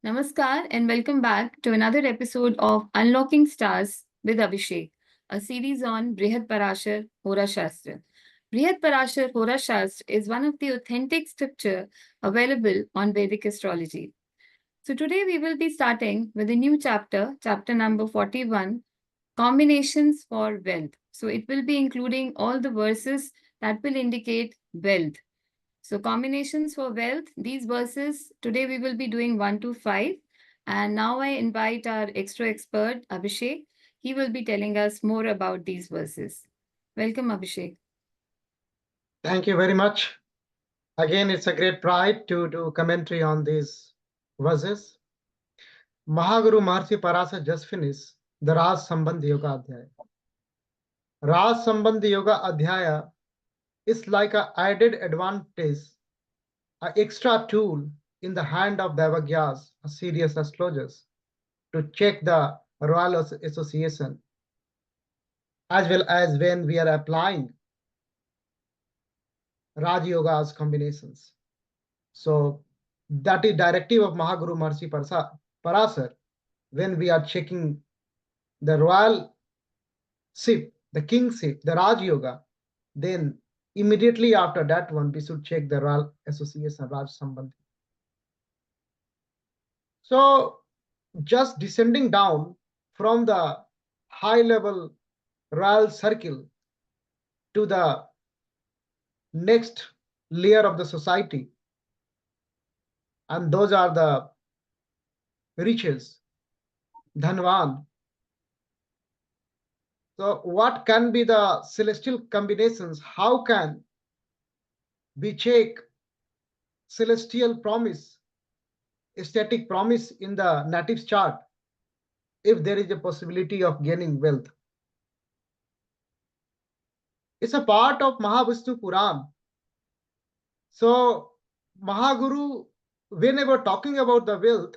Namaskar and welcome back to another episode of Unlocking Stars with Abhishek, a series on Brihat Parashar Hora Shastra. Brihat Parashar Hora Shastra is one of the authentic scripture available on Vedic astrology. So today we will be starting with a new chapter, chapter number 41, Combinations for Wealth. So it will be including all the verses that will indicate wealth. So combinations for wealth, these verses, today we will be doing 1 to 5. And now I invite our extra expert, Abhishek. He will be telling us more about these verses. Welcome, Abhishek. Thank you very much. Again, it's a great pride to do commentary on these verses. Mahaguru Maharshi Parasa just finished the Raj Sambandh Yoga Adhyaya. Raj Sambandh Yoga Adhyaya is like a added advantage, an extra tool in the hand of Devagyas, a serious astrologers, to check the royal association, as well as when we are applying Raj Yoga's combinations. So that is directive of Mahaguru Maharshi Parasar when we are checking the royal ship, the kingship, the Raj Yoga, then immediately after that one we should check the royal association Raj Sambandhi. So just descending down from the high level royal circle to the next layer of the society, and those are the riches, Dhanvan. So what can be the celestial combinations? How can we check celestial promise, static promise in the native chart if there is a possibility of gaining wealth? It's a part of Mahavishnu Puran. So Mahaguru, whenever talking about the wealth,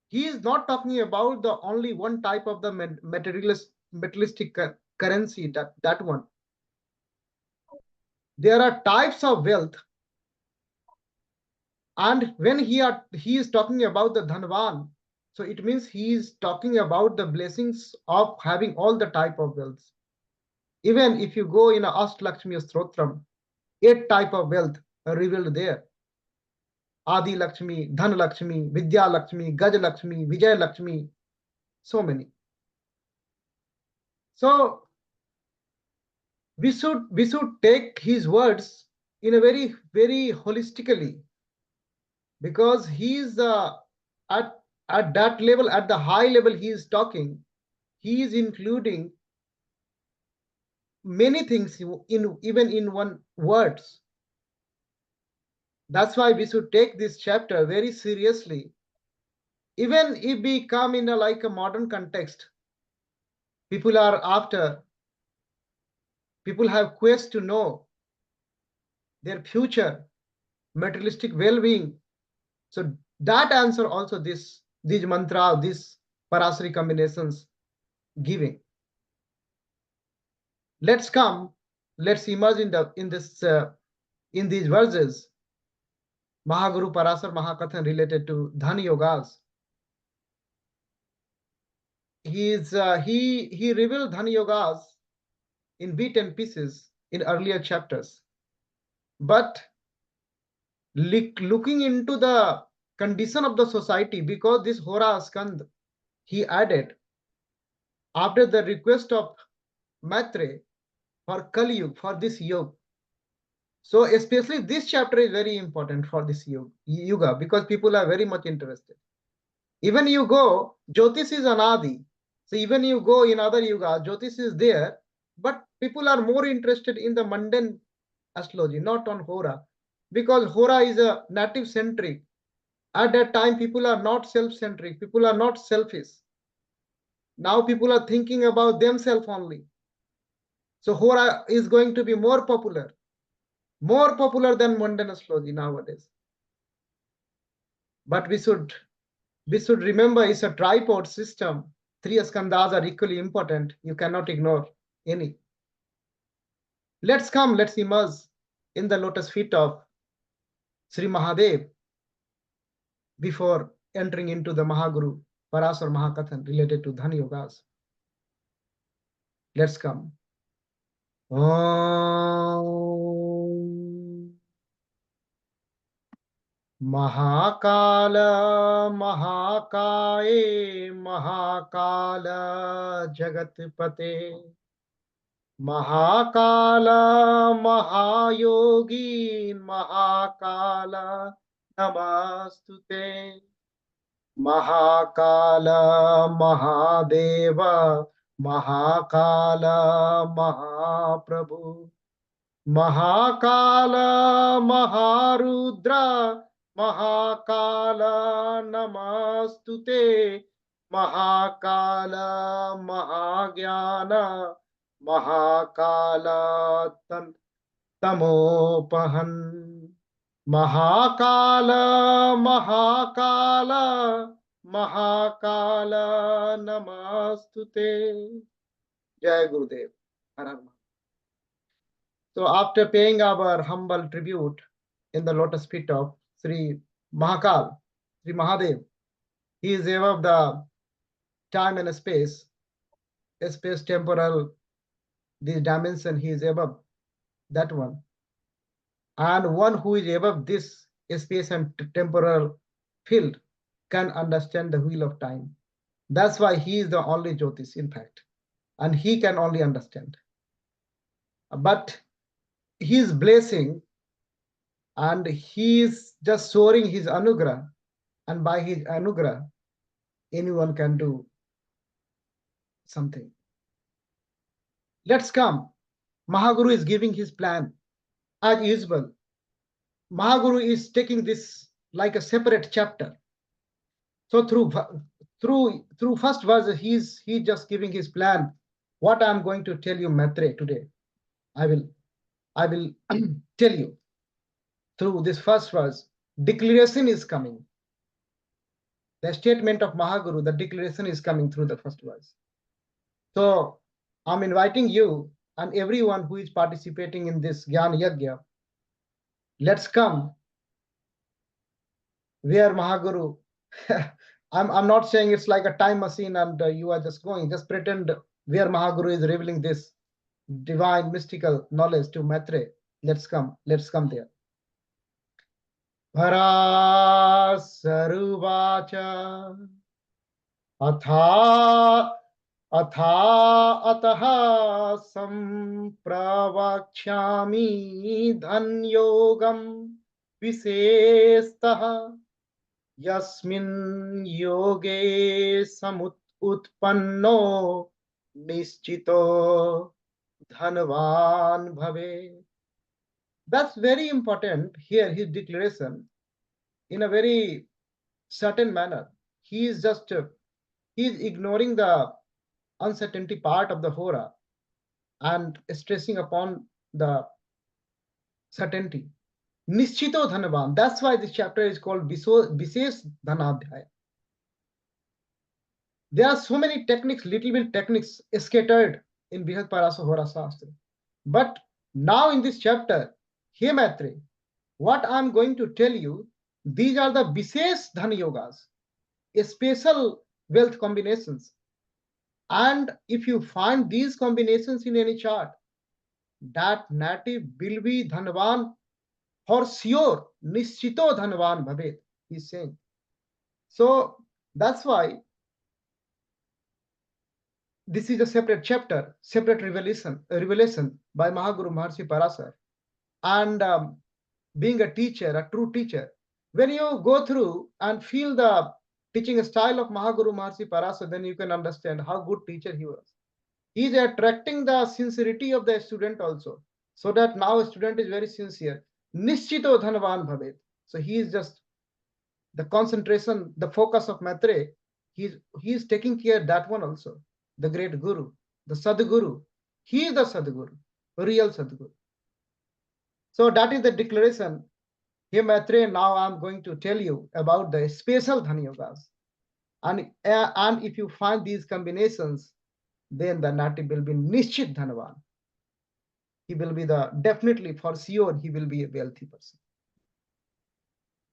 he is not talking about the only one type of the materialistic currency, that one. There are types of wealth, and when he is talking about the Dhanvan, so it means he is talking about the blessings of having all the type of wealth. Even if you go in a Astalakshmi Stotram, 8 type of wealth are revealed there. Adi Lakshmi, Dhan Lakshmi, Vidya Lakshmi, Gaj Lakshmi, Vijay Lakshmi, so many. So we should take his words in a very holistically, because he is at that level, at the high level he is talking, he is including many things in even in one words. That's why we should take this chapter very seriously. Even if we come in like a modern context, people have quest to know their future, materialistic well-being. So that answer also these mantra, these parasari combinations giving. Let's immerse in these verses. Mahaguru Parasar Mahakathan related to Dhan Yogas. He revealed Dhan Yogas in bit and pieces in earlier chapters, but looking into the condition of the society, because this Hora Skand he added after the request of Maitre for Kali Yuga, for this Yoga. So especially this chapter is very important for this Yuga, because people are very much interested. Even you go, Jyotish is Anadi. So even you go in other Yuga, Jyotish is there, but people are more interested in the mundane astrology, not on Hora, because Hora is a native centric. At that time, people are not self-centric, people are not selfish. Now people are thinking about themselves only. So Hora is going to be more popular than mundane astrology nowadays. But we should remember it's a tripod system. 3 skandhas are equally important. You cannot ignore any. Let's immerse in the lotus feet of Sri Mahadev before entering into the Mahaguru Parashara Mahakathan related to Dhan Yogas. Let's come. Om Mahakala Mahakaye Mahakala Jagatpate Mahakala Mahayogi Mahakala Namastute Mahakala Mahadeva Mahakala Mahaprabhu Mahakala Maharudra Mahakala Namastute Mahakala Mahagyana Mahakala Tamopahan Mahakala Mahakala Mahakala Namastute. Jai Gurudev. Har Har Mahadev. So after paying our humble tribute in the lotus feet of Sri Mahakal, Sri Mahadev, he is above the time and space temporal, this dimension, he is above that one. And one who is above this space and temporal field can understand the wheel of time. That's why he is the only Jyotish, in fact, and he can only understand. But his blessing, and he is just soaring his anugrah, and by his anugrah, anyone can do something. Let's come. Mahaguru is giving his plan as usual. Mahaguru is taking this like a separate chapter. So through first verse, he's just giving his plan. What I'm going to tell you, Maitre, today, I will tell you through this first verse. Declaration is coming. The statement of Mahaguru, the declaration is coming through the first verse. So I'm inviting you and everyone who is participating in this Gyan Yajna. Let's come where Mahaguru. I'm not saying it's like a time machine and you are just going. Just pretend where Mahaguru is revealing this divine mystical knowledge to Maitre. Let's come there. Parasaruvacha atha atah sampravakshami dhan yogam visestah yasmin yoge samut utpanno nischito dhanvan bhave. That's very important here, his declaration, in a very certain manner. He is ignoring the uncertainty part of the Hora and stressing upon the certainty. Nischito Dhanavan. That's why this chapter is called Vishesh Dhanadhyaya. There are so many techniques, little bit techniques scattered in Brihat Parashara Hora Shastra. But now in this chapter, here Maitre, what I'm going to tell you, these are the Vishesh Dhan Yogas, special wealth combinations. And if you find these combinations in any chart, that native will be Dhanvan for sure. Nischito Dhanvan Bhavet, he's saying. So that's why this is a separate chapter, separate revelation by Mahaguru Maharshi Parashara. And being a teacher, a true teacher, when you go through and feel the teaching style of Mahaguru Maharshi Parashara, then you can understand how good teacher he was. He is attracting the sincerity of the student also, so that now a student is very sincere. Nischito Dhanvan Bhavet. So he is just the concentration, the focus of Maitre. He is taking care of that one also. The great Guru, the Sadguru. He is the Sadguru, real Sadguru. So that is the declaration. Here, Maitre, now I'm going to tell you about the special Dhan Yogas. And if you find these combinations, then the native will be Nishchit Dhanvan. He will be definitely for sure, he will be a wealthy person.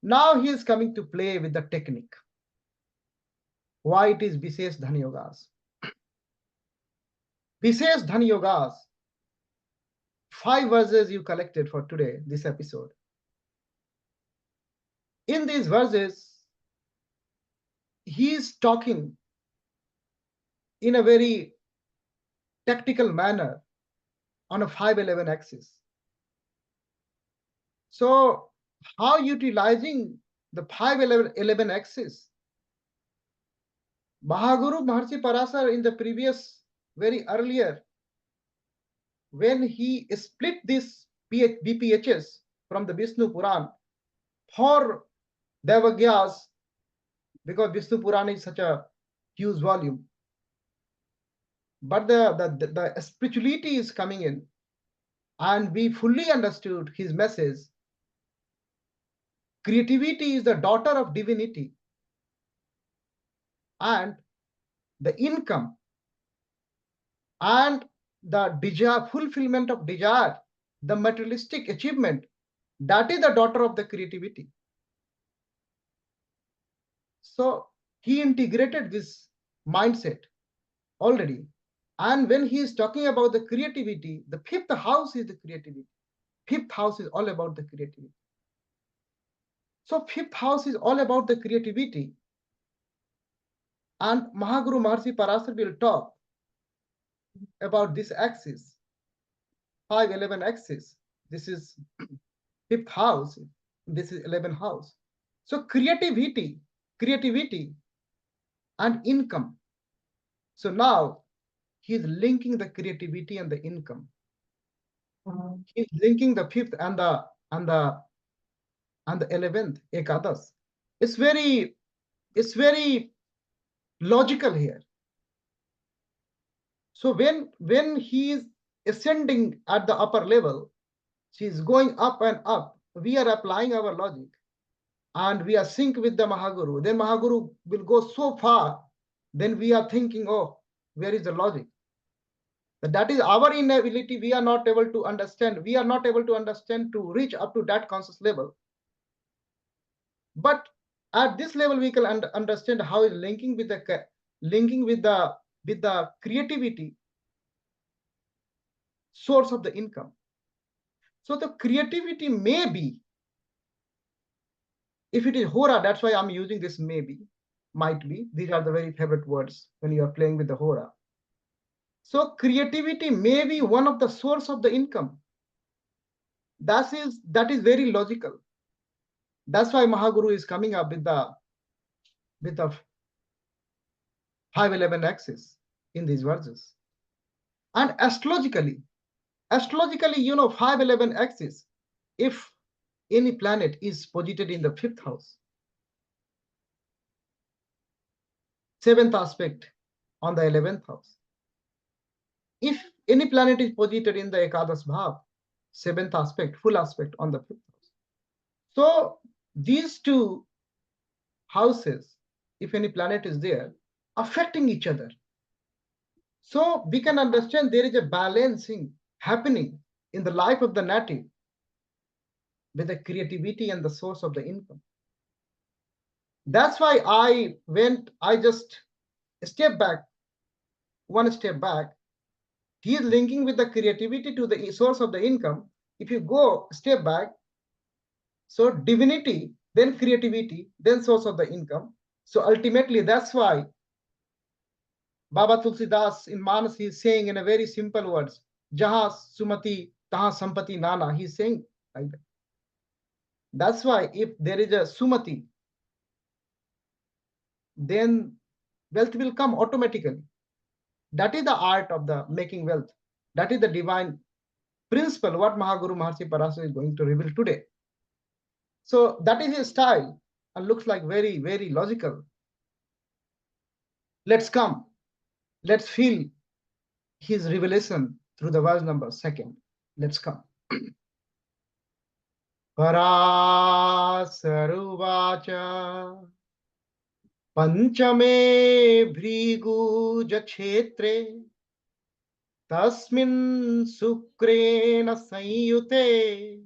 Now he is coming to play with the technique. why it is Vishesh Dhan Yogas. Vishesh Dhan Yogas, 5 verses you collected for today, this episode. In these verses, he is talking in a very tactical manner on a 511 axis. So, how utilizing the 511 axis? Mahaguru Maharshi Parashar in the previous, very earlier, when he split this BPHS from the Vishnu Puran for Devagyas, because Vishnu Puran is such a huge volume. But the spirituality is coming in, and we fully understood his message. Creativity is the daughter of divinity, and the income and the desire, fulfillment of desire, the materialistic achievement, that is the daughter of the creativity. So he integrated this mindset already. And when he is talking about the creativity, the 5th house is the creativity. 5th house is all about the creativity. So 5th house is all about the creativity. And Mahaguru Maharshi Parashar will talk about this axis, 511 axis. This is 5th house. This is 11th house. So creativity and income. So now he's linking the creativity and the income. He's linking the 5th and the 11th ekadas. It's very logical here. So when he is ascending at the upper level, she is going up and up. We are applying our logic, and we are sync with the Mahaguru. Then Mahaguru will go so far. Then we are thinking, oh, where is the logic? But that is our inability. We are not able to understand. We are not able to understand to reach up to that conscious level. But at this level, we can understand how it's linking with the creativity, source of the income. So the creativity may be, if it is Hora, that's why I'm using this maybe, might be. These are the very favorite words when you are playing with the Hora. So creativity may be one of the source of the income. That is very logical. That's why Mahaguru is coming up with the 511 axis in these verses. And astrologically, 511 axis, if any planet is posited in the 5th house, 7th aspect on the 11th house. If any planet is posited in the Ekadas Bhav, 7th aspect, full aspect on the 5th house. So these two houses, if any planet is there, affecting each other. So we can understand there is a balancing happening in the life of the native with the creativity and the source of the income. That's why I just step back, one step back. He is linking with the creativity to the source of the income. If you go step back, so divinity, then creativity, then source of the income. So ultimately, that's why Baba Tulsidas in Manas is saying in a very simple words, Jaha Sumati, Taha Sampati Nana. He's saying like that. That's why if there is a Sumati, then wealth will come automatically. That is the art of the making wealth. That is the divine principle, what Mahaguru Maharshi Parashara is going to reveal today. So that is his style and looks like very, very logical. Let's come. Let's feel his revelation through the verse number 2nd. Let's come. Parasaruvacha Panchame Bhriguja Kshetre Tasmin Sukrena Sanyute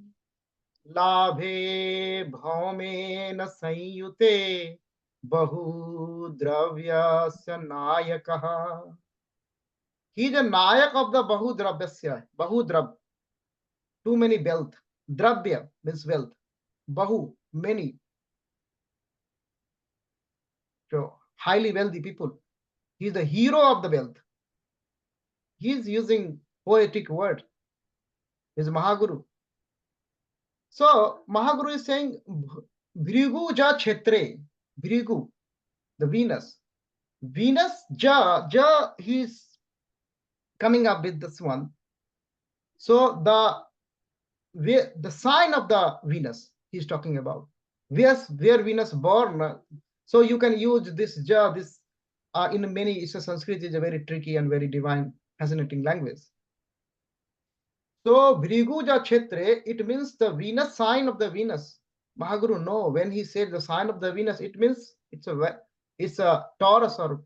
Labhe Bhaumena Sanyute Bahudravya Nayakah. He is a Nayak of the Bahudravyasya. Bahudrav, too many wealth. Dravya means wealth. Bahu, many. So, highly wealthy people. He is the hero of the wealth. He is using poetic word. He is Mahaguru. So, Mahaguru is saying, Vrigu ja Kshetre. Vrigu, the Venus. Venus, he is coming up with this one. So, the sign of the Venus he's talking about. Where Venus born. So you can use this this in many. Sanskrit is a very tricky and very divine, fascinating language. So Bhriguja Kshetre, it means the Venus sign of the Venus. Mahaguru, no, when he said the sign of the Venus, it means it's a Taurus, or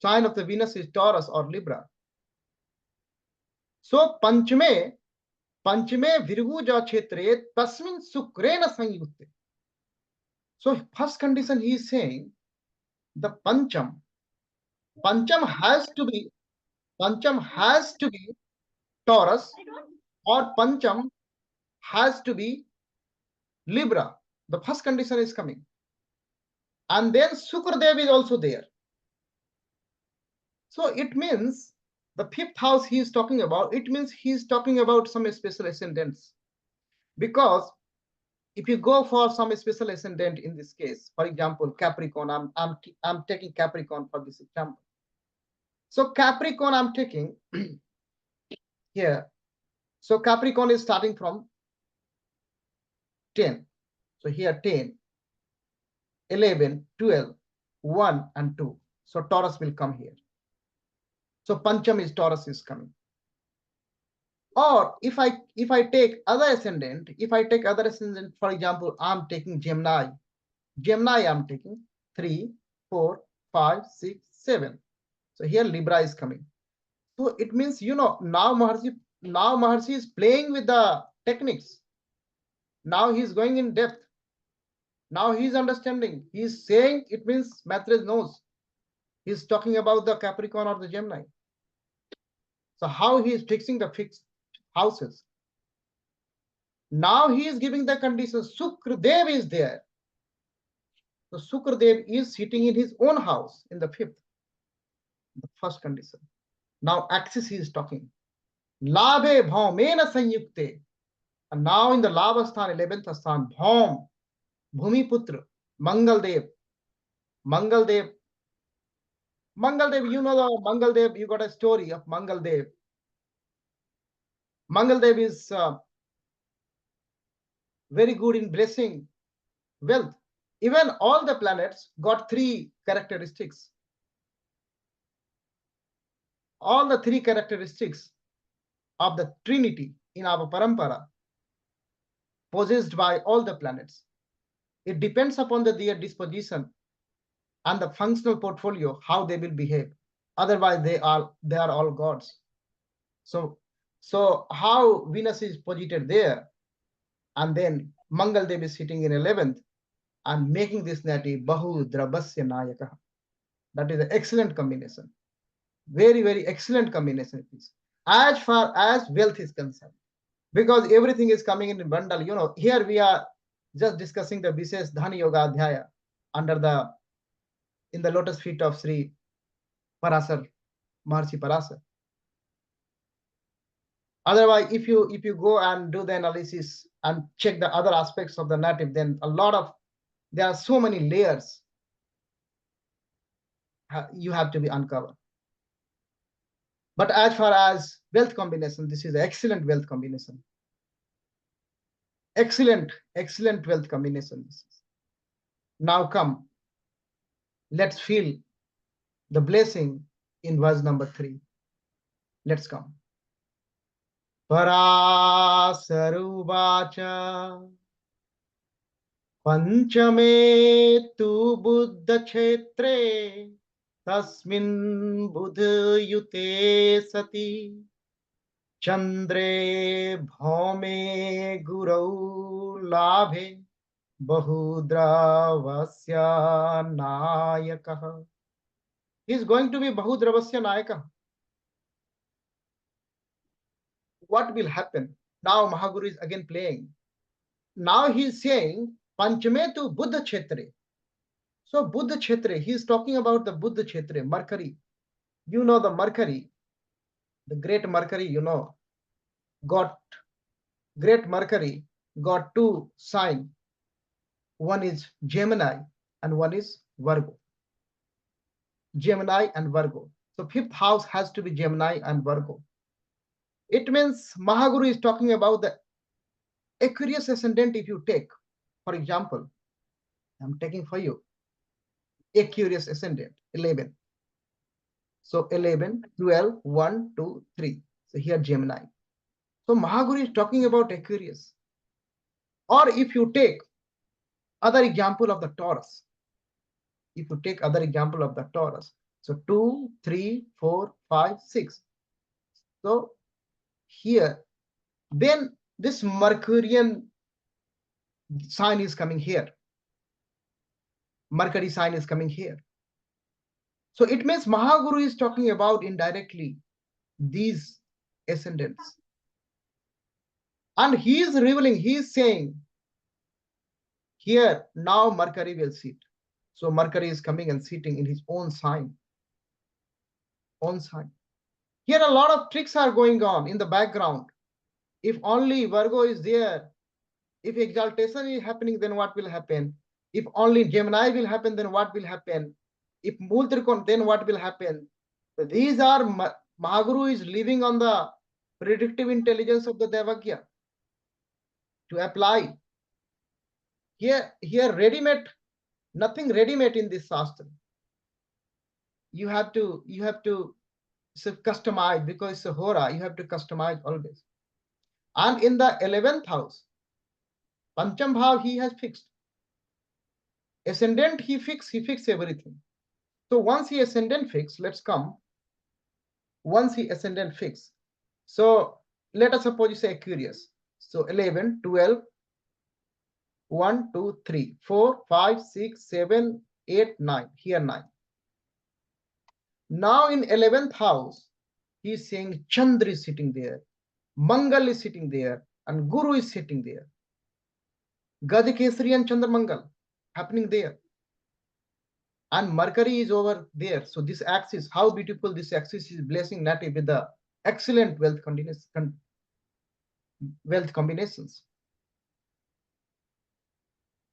sign of the Venus is Taurus or Libra. So Panchame Virguja Kshetre Tasmin Sukrena Sanyukte. So first condition he is saying the Pancham has to be Taurus, or Pancham has to be Libra. The first condition is coming. And then Sukradev is also there. So it means the fifth house he is talking about, it means he is talking about some special ascendants. Because if you go for some special ascendant in this case, for example, Capricorn, I'm taking Capricorn for this example. So Capricorn I'm taking here. So Capricorn is starting from 10. So here 10, 11, 12, 1 and 2. So Taurus will come here. So Pancham is Taurus is coming. Or if I take other ascendant, for example, I'm taking Gemini. Gemini I'm taking 3, 4, 5, 6, 7. So here Libra is coming. So it means, now Maharshi is playing with the techniques. Now he's going in depth. Now he's understanding. He's saying, it means Maitreya knows. He's talking about the Capricorn or the Gemini. So how he is fixing the fixed houses. Now he is giving the conditions. Sukradev is there. So Sukradev is sitting in his own house in the fifth. The first condition. Now axis he is talking. Labhe bhaumena sanyukte. And now in the Labhasthan, 11th Asthan, Bhaum, Bhumiputra, Mangaldev. Mangaldev, you know the Mangaldev, you got a story of Mangaldev. Mangaldev is very good in blessing wealth. Even all the planets got 3 characteristics. All the 3 characteristics of the Trinity in our parampara possessed by all the planets. It depends upon their disposition and the functional portfolio, how they will behave. Otherwise, they are all gods. So how Venus is posited there, and then Mangaldev is sitting in 11th and making this nati Bahu Drabasya Nayaka. That is an excellent combination. Very, very excellent combination it is. As far as wealth is concerned. Because everything is coming in bundle. Here we are just discussing the Vishesh Dhan Yoga Adhyaya in the lotus feet of Sri Parashara, Maharshi Parashara. Otherwise, if you go and do the analysis and check the other aspects of the native, then there are so many layers you have to be uncovered. But as far as wealth combination, this is an excellent wealth combination. Excellent wealth combination. Now come, let's feel the blessing in verse number 3. Let's come. Parasaruvacha Panchame tu Buddha Kshetre Tasmin Buddhayute Sati Chandre Bhaume Gurau Labhe Bahudravasya Nayakah. He is going to be Bahudravasya Nayakah. What will happen? Now Mahaguru is again playing. Now he is saying Panchame tu Buddha Kshetre. So Buddha Kshetre, he is talking about the Buddha Kshetre, Mercury. You know the Mercury, the great Mercury, you know, got great Mercury got two signs. One is Gemini and one is Virgo. Gemini and Virgo. So fifth house has to be Gemini and Virgo. It means Mahaguru is talking about the Aquarius ascendant. If you take, for example, I'm taking for you Aquarius ascendant 11. So 11, 12, 1, 2, 3. So here Gemini. So Mahaguru is talking about Aquarius. Or if you take other example of the Taurus, if you take other example of the Taurus, so 2, 3, 4, 5, 6. So here, then this Mercurian sign is coming here. Mercury sign is coming here. So it means Mahaguru is talking about indirectly these ascendants. And he is revealing, he is saying, here now Mercury will sit. So Mercury is coming and sitting in his own sign. Own sign. Here a lot of tricks are going on in the background. If only Virgo is there, if exaltation is happening, then what will happen? If only Gemini will happen, then what will happen? If Mool Trikon, then what will happen? So these are Mahaguru is living on the predictive intelligence of the Devagya to apply. Here ready-made, nothing ready-made in this Shastra. You have to customize, because it's a Hora, you have to customize always. And in the 11th house, Pancham Bhav he has fixed. Ascendant he fixed everything. So once he ascendant fixed, let's come. Once he ascendant fixed. So let us suppose you say Aquarius. So 11, 12, 1, 2, 3, 4, 5, 6, 7, 8, 9. Here 9. Now in 11th house, he is saying Chandra is sitting there, Mangal is sitting there, and Guru is sitting there. Gadikesari and Chandra Mangal happening there. And Mercury is over there. So this axis, how beautiful this axis is, blessing native with the excellent wealth combinations.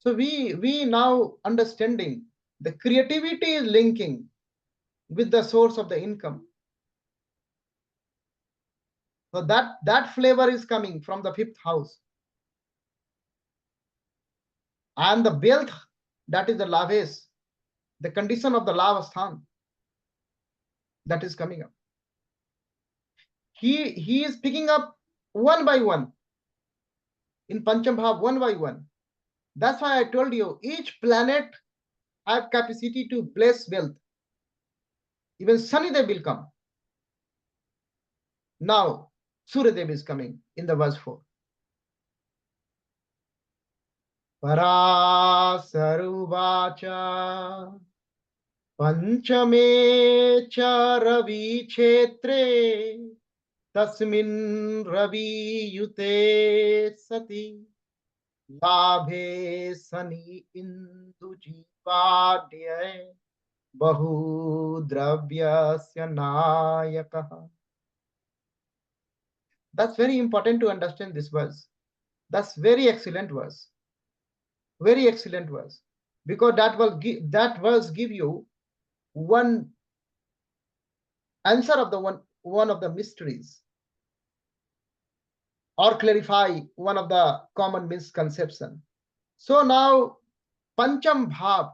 So we now understanding the creativity is linking with the source of the income. So that flavor is coming from the 5th house. And the wealth, that is the laves, the condition of the lavasthan, that is coming up. He is picking up one by one in Pancham Bhav, one by one. That's why I told you each planet have capacity to bless wealth. Even Shanidev will come. Now Suryadev is coming in the verse 4. Parasaruvacha Panchame cha Ravi Kshetre Tasmin Ravi Yute Sati Labhe Sani Indu Jipadya Bahu Dravyasya Nayakah. That's very important to understand this verse. That's very excellent verse. Very excellent verse. Because that verse give you one answer of the one of the mysteries, or clarify one of the common misconception. So now Pancham Bhav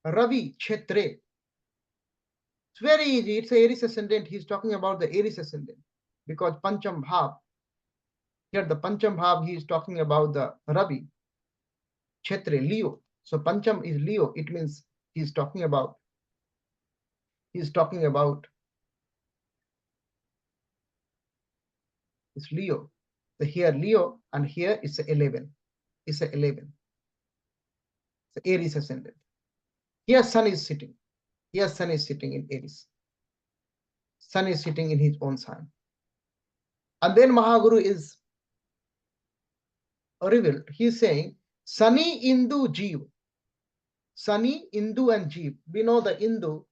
Ravi Kshetre. It's very easy. It's a Aries ascendant. He's talking about the Aries ascendant, because Pancham Bhav, here the Pancham Bhav, he is talking about the Ravi Kshetre, Leo. So Pancham is Leo. It means he's talking about it's Leo. So here Leo, and here it's 11. It's 11. So Aries ascendant. Here Sun is sitting. Here Sun is sitting in Aries. Sun is sitting in his own sign. And then Mahaguru is revealed. He is saying, Sani, Indu, Jeev. Sani, Indu, and Jeev. We know the Indu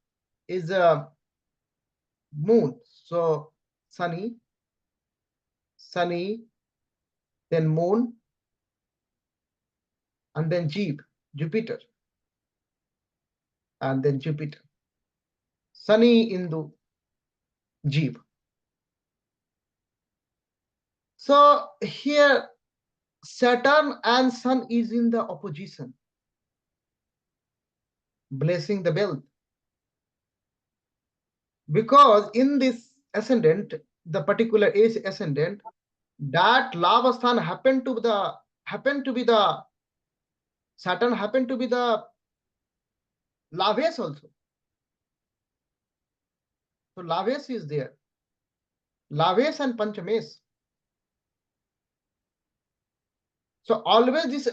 is a moon. So Sani, then moon, and then Jeev, Jupiter, and then Jupiter. Sani, Indu, Jeev. So here Saturn and Sun is in the opposition, blessing the wealth. Because in this ascendant, the particular age ascendant, that Lavasthan happened to be the Saturn happened to be the Laves also. So Laves is there. Laves and Panchames. So always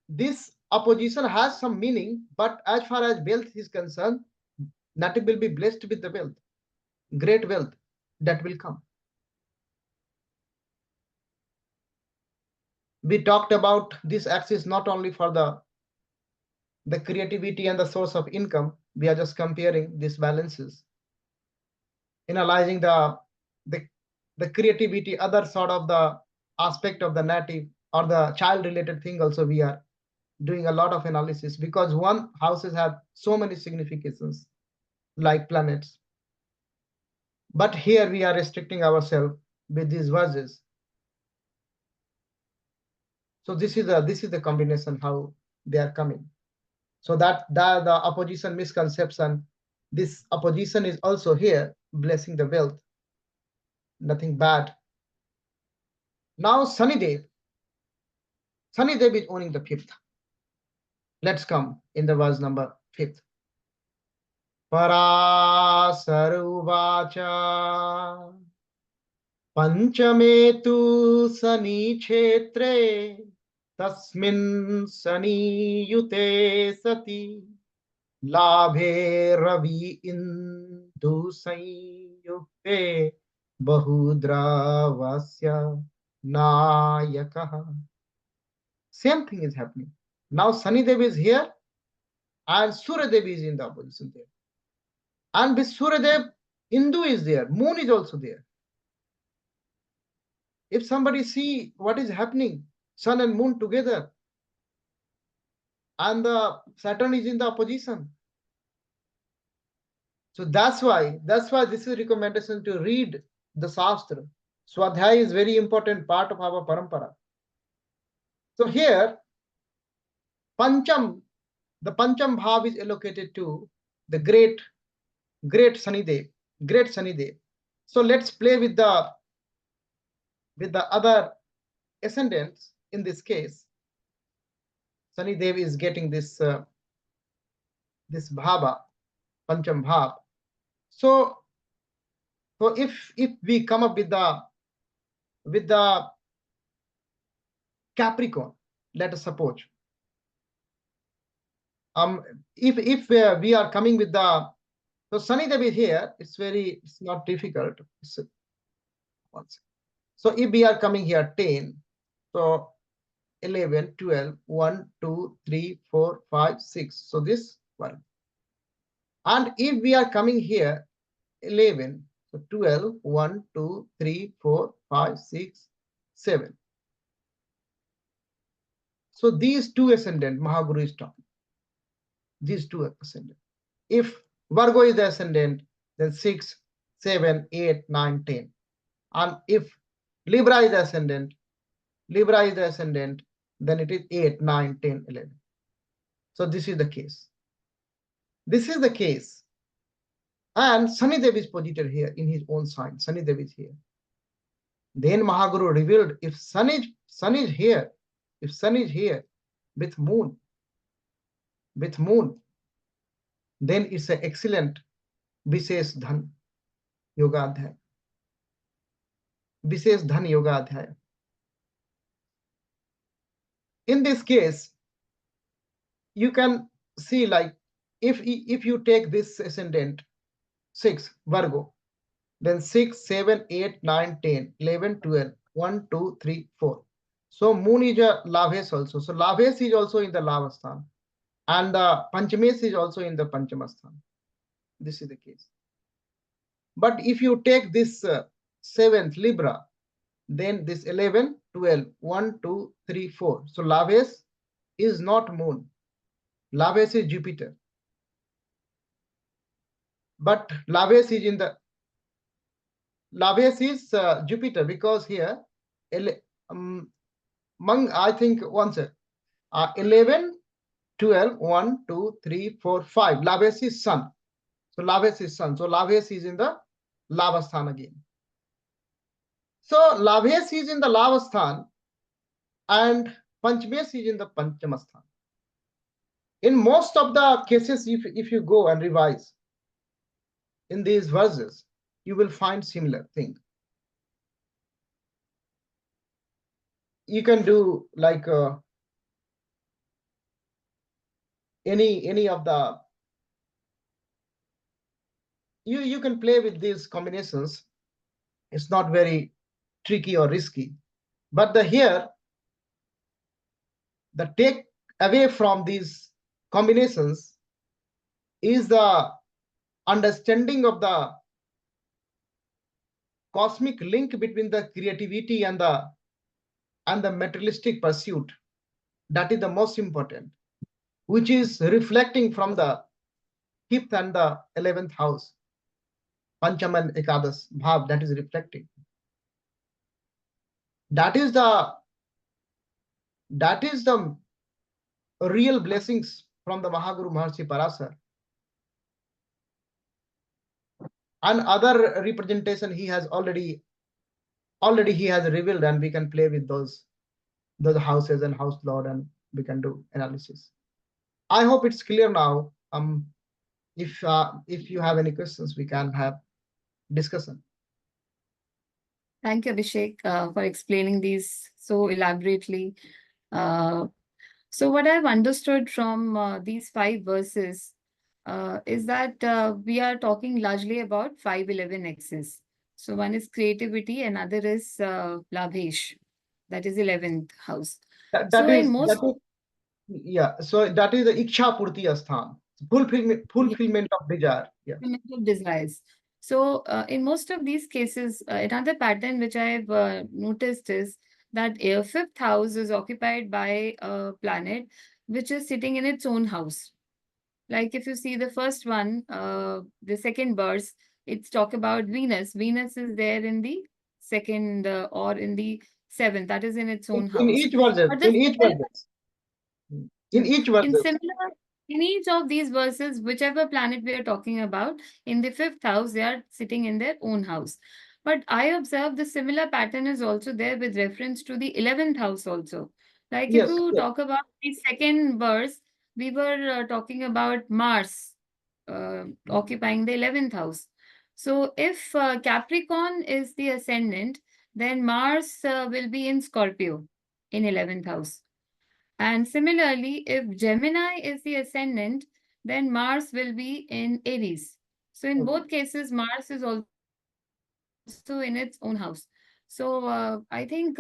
this opposition has some meaning, but as far as wealth is concerned, Native will be blessed with the wealth, great wealth that will come. We talked about this axis not only for the creativity and the source of income. We are just comparing these balances, analyzing the creativity, other sort of the aspect of the native or the child related thing. Also, we are doing a lot of analysis because one houses have so many significations like planets. But here we are restricting ourselves with these verses. So this is the combination how they are coming. So that the opposition misconception, this opposition is also here blessing the wealth, nothing bad. Now Sanidev is owning the fifth. Let's come in the verse number 5th. Parashara uvacha panchame tu sani kshetre tasmin sani yute sati लाभे रवि इंदु संयुक्ते बहुद्रावस्य नायकः. Same thing is happening. Now Sunny Dev is here and Surya Dev is in the opposition there. And with Surya Dev, Hindu is there, moon is also there. If somebody see what is happening, sun and moon together, and the Saturn is in the opposition. So that's why this is a recommendation to read the Shastra. Swadhyaya is very important part of our parampara. So here, Pancham, the Pancham Bhav is allocated to the great Sanidev, great Sanidev. So let's play with the other ascendants. In this case, Sanidev is getting this this bhava, Pancham Bhav. So if we come up with the Capricorn, let us suppose. If we are coming with the, so Sunny Dev is here, it's not difficult. So if we are coming here 10, so 11, 12, 1, 2, 3, 4, 5, 6. So this one. And if we are coming here 11, so 12, 1, 2, 3, 4, 5, 6, 7. So these two ascendant, Mahaguru is talking. These two ascendant. If Virgo is the ascendant, then 6, 7, 8, 9, 10. And if Libra is the ascendant, then it is 8, 9, 10, 11. So this is the case. This is the case. And Sunny Dev is posited here in his own sign. Sunny Dev is here. Then Mahaguru revealed if Sun is here, with moon, then it's an excellent Vishesh Dhan Yogadhyaya. Vishesh Dhan Yogadhyaya. In this case, you can see, like, if you take this ascendant 6 Virgo, then 6, 7, 8, 9, 10, 11, 12, 1, 2, 3, 4. So moon is a Laves also. So Laves is also in the Lavasthan. And the Panchames is also in the Panchamasthana. This is the case. But if you take this 7th Libra, then this 11, 12, 1, 2, 3, 4. So Laves is not moon. Laves is Jupiter. But Laves is in the Laves is Jupiter, because here I think one sec. 11, 12, 1, 2, 3, 4, 5. Laves is Sun. So Laves is Sun. So Laves is in the Lavasthan again. So Laves is in the Lavasthan and Panchmes is in the Panchamasthana. In most of the cases, if you go and revise in these verses, you will find similar thing. You can do like any of the, you can play with these combinations. It's not very tricky or risky. But the here, the take away from these combinations is the understanding of the cosmic link between the creativity and the materialistic pursuit. That is the most important, which is reflecting from the 5th and the 11th house, Pancham and Ekadas Bhav, that is reflecting. That is the real blessings from the Mahaguru Maharshi Parashara. And other representation he has already he has revealed, and we can play with those houses and house lord, and we can do analysis. I hope it's clear now. If you have any questions, we can have discussion. Thank you, Abhishek, for explaining these so elaborately. So what I've understood from these 5 verses is that we are talking largely about 511 X's. So one is creativity, another is Labhesh, that is 11th house. So in most Yeah. So that is the Iksha Purti Asthan, fulfillment of desire. Yeah. of desires. So, in most of these cases, another pattern which I've noticed is that a 5th house is occupied by a planet which is sitting in its own house. Like if you see the first one, the second verse, it's talk about Venus. Venus is there in the second or in the 7th, that is in its own In house. each verse, But in the each verse, in each in verse. similar, in each of these verses, whichever planet we are talking about, in the 5th house, they are sitting in their own house. But I observe the similar pattern is also there with reference to the 11th house also. Like if Yes. you Yes. talk about the second verse, we were talking about Mars occupying the 11th house. So if Capricorn is the ascendant, then Mars will be in Scorpio in 11th house. And similarly, if Gemini is the ascendant, then Mars will be in Aries. So in Okay. both cases, Mars is also in its own house. So I think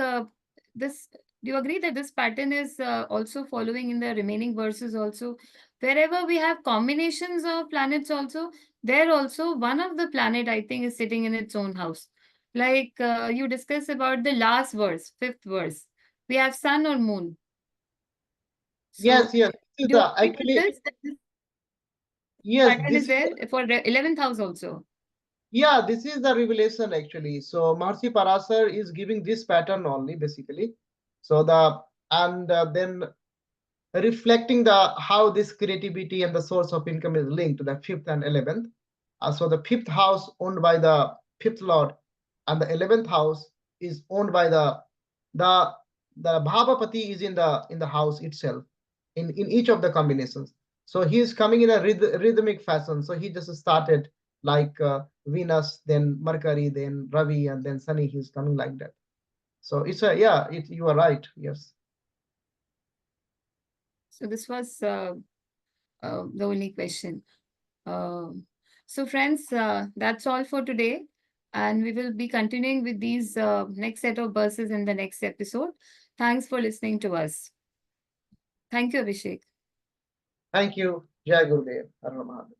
this. Do you agree that this pattern is also following in the remaining verses also? Wherever we have combinations of planets also, there also one of the planet I think is sitting in its own house. Like you discuss about the last verse, 5th verse. We have sun or moon. Yes. So Yes. This is do you the agree with actually. this? That this Yes. pattern is This is. there for the 11th house also. Yeah, this is the revelation actually. So Mahasi Parasar is giving this pattern only basically. So then reflecting the how this creativity and the source of income is linked to the 5th and 11th. So the 5th house owned by the 5th lord, and the 11th house is owned by the the Bhavapati is in the house itself, in each of the combinations. So he is coming in a rhythmic fashion. So he just started like Venus, then Mercury, then Ravi, and then Sunny. He's coming like that. So it's you are right. Yes. So this was the only question. Um so, friends, that's all for today. And we will be continuing with these next set of verses in the next episode. Thanks for listening to us. Thank you, Abhishek. Thank you. Jai Gurudev. Har Har Mahadev.